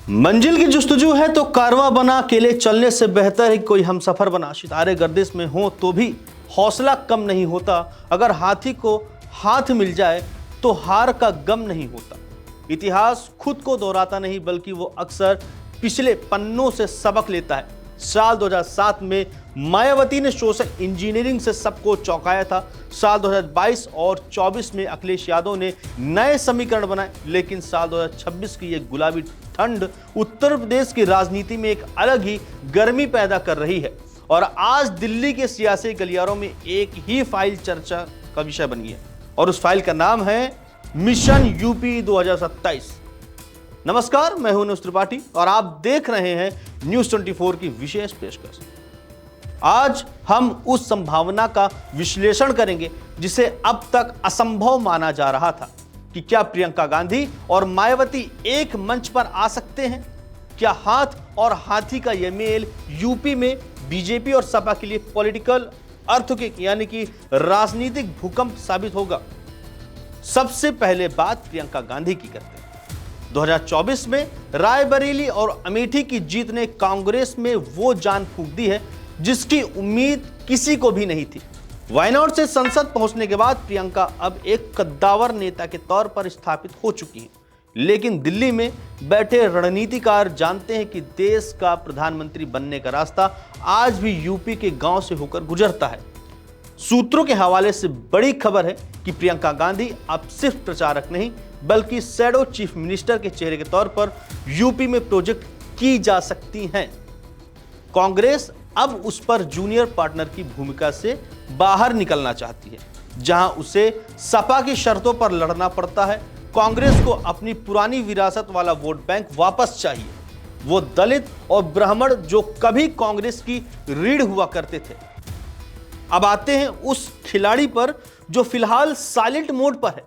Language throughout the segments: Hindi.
मंजिल की जुस्तजू है तो कारवां बना, अकेले चलने से बेहतर है कोई हमसफर बना। सितारे गर्दिश में हो तो भी हौसला कम नहीं होता, अगर हाथी को हाथ मिल जाए तो हार का गम नहीं होता। इतिहास खुद को दोहराता नहीं बल्कि वो अक्सर पिछले पन्नों से सबक लेता है। साल 2007 में मायावती ने सोशल इंजीनियरिंग से सबको चौंकाया था। साल 2022 और 24 में अखिलेश यादव ने नए समीकरण बनाए, लेकिन साल 2026 की ये गुलाबी ठंड उत्तर प्रदेश की राजनीति में एक अलग ही गर्मी पैदा कर रही है। और आज दिल्ली के सियासी गलियारों में एक ही फाइल चर्चा का विषय बनी है और उस फाइल का नाम है मिशन यूपी 2027। नमस्कार, मैं हूं अनुज त्रिपाठी और आप देख रहे हैं न्यूज 24 की विशेष पेशकश। आज हम उस संभावना का विश्लेषण करेंगे जिसे अब तक असंभव माना जा रहा था कि क्या प्रियंका गांधी और मायावती एक मंच पर आ सकते हैं। क्या हाथ और हाथी का यह मेल यूपी में बीजेपी और सपा के लिए पॉलिटिकल अर्थक्वेक यानी कि राजनीतिक भूकंप साबित होगा। सबसे पहले बात प्रियंका गांधी की करते हैं। 2024 में रायबरेली और अमेठी की जीत ने कांग्रेस में वो जान फूंक दी है जिसकी उम्मीद किसी को भी नहीं थी। वायनाड से संसद पहुंचने के बाद प्रियंका अब एक कद्दावर नेता के तौर पर स्थापित हो चुकी हैं, लेकिन दिल्ली में बैठे रणनीतिकार जानते हैं कि देश का प्रधानमंत्री बनने का रास्ता आज भी यूपी के गांव से होकर गुजरता है। सूत्रों के हवाले से बड़ी खबर है कि प्रियंका गांधी अब सिर्फ प्रचारक नहीं बल्कि शैडो चीफ मिनिस्टर के चेहरे के तौर पर यूपी में प्रोजेक्ट की जा सकती हैं। कांग्रेस अब उस पर जूनियर पार्टनर की भूमिका से बाहर निकलना चाहती है, जहां उसे सपा की शर्तों पर लड़ना पड़ता है। कांग्रेस को अपनी पुरानी विरासत वाला वोट बैंक वापस चाहिए, वो दलित और ब्राह्मण जो कभी कांग्रेस की रीढ़ हुआ करते थे। अब आते हैं उस खिलाड़ी पर जो फिलहाल साइलेंट मोड पर है,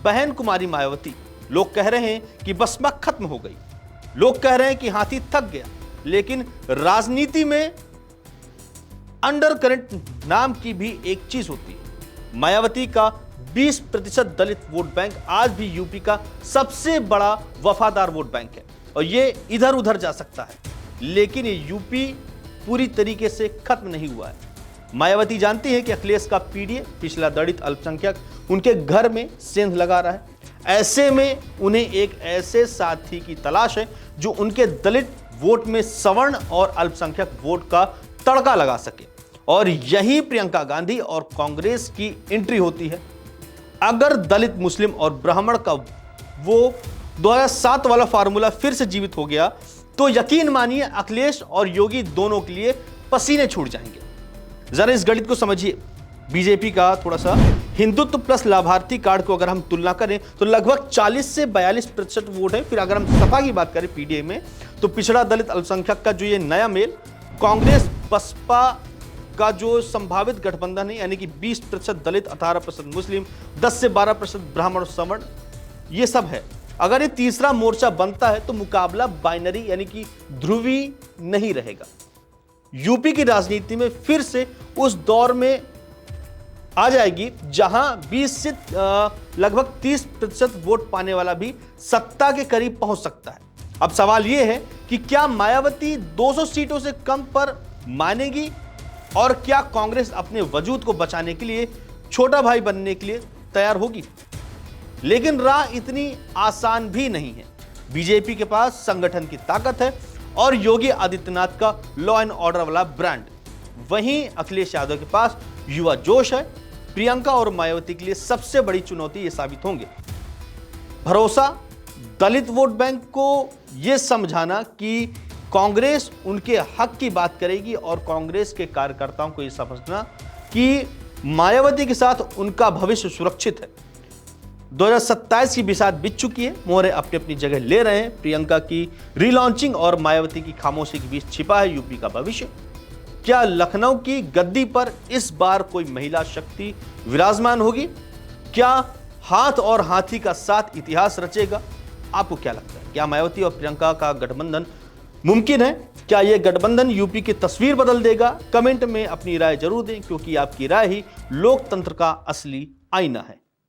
बहन कुमारी मायावती। लोग कह रहे हैं कि बसपा खत्म हो गई, लोग कह रहे हैं कि हाथी थक गया, लेकिन राजनीति में अंडरकरंट नाम की भी एक चीज होती है। मायावती का 20% दलित वोट बैंक आज भी यूपी का सबसे बड़ा वफादार वोट बैंक है और ये इधर उधर जा सकता है, लेकिन ये यूपी पूरी तरीके से खत्म नहीं हुआ है। मायावती जानती है कि अखिलेश का पीडीए पिछला दलित अल्पसंख्यक उनके घर में सेंध लगा रहा है। ऐसे में उन्हें एक ऐसे साथी की तलाश है जो उनके दलित वोट में सवर्ण और अल्पसंख्यक वोट का तड़का लगा सके, और यही प्रियंका गांधी और कांग्रेस की एंट्री होती है। अगर दलित, मुस्लिम और ब्राह्मण का वो 2007 वाला फार्मूला फिर से जीवित हो गया तो यकीन मानिए अखिलेश और योगी दोनों के लिए पसीने छूट जाएंगे। जरा इस गणित को समझिए। बीजेपी का थोड़ा सा हिंदुत्व प्लस लाभार्थी कार्ड को अगर हम तुलना करें तो लगभग 40 से 42% वोट है। फिर अगर हम सपा की बात करें पीडीए में तो पिछड़ा दलित अल्पसंख्यक का जो ये नया मेल, कांग्रेस बसपा का जो संभावित गठबंधन है यानी कि 20% दलित, 18% मुस्लिम, 10 से 12% ब्राह्मण और सवर्ण, ये सब है। अगर ये तीसरा मोर्चा बनता है तो मुकाबला बाइनरी यानी कि ध्रुवी नहीं रहेगा। यूपी की राजनीति में फिर से उस दौर में आ जाएगी जहां 20 से लगभग 30% वोट पाने वाला भी सत्ता के करीब पहुंच सकता है। अब सवाल यह है कि क्या मायावती 200 सीटों से कम पर मानेगी और क्या कांग्रेस अपने वजूद को बचाने के लिए छोटा भाई बनने के लिए तैयार होगी। लेकिन राह इतनी आसान भी नहीं है। बीजेपी के पास संगठन की ताकत है और योगी आदित्यनाथ का लॉ एंड ऑर्डर वाला ब्रांड, वहीं अखिलेश यादव के पास युवा जोश है। प्रियंका और मायावती के लिए सबसे बड़ी चुनौती ये साबित होंगे भरोसा, दलित वोट बैंक को यह समझाना कि कांग्रेस उनके हक की बात करेगी और कांग्रेस के कार्यकर्ताओं को यह समझना कि मायावती के साथ उनका भविष्य सुरक्षित है। 2027 की बिसात बीत चुकी है, मोहरे अपनी अपनी जगह ले रहे हैं। प्रियंका की रीलॉन्चिंग और मायावती की खामोशी के बीच छिपा है यूपी का भविष्य। क्या लखनऊ की गद्दी पर इस बार कोई महिला शक्ति विराजमान होगी? क्या हाथ और हाथी का साथ इतिहास रचेगा? आपको क्या लगता है, क्या मायावती और प्रियंका का गठबंधन मुमकिन है? क्या यह गठबंधन यूपी की तस्वीर बदल देगा? कमेंट में अपनी राय जरूर दें, क्योंकि आपकी राय ही लोकतंत्र का असली आईना है।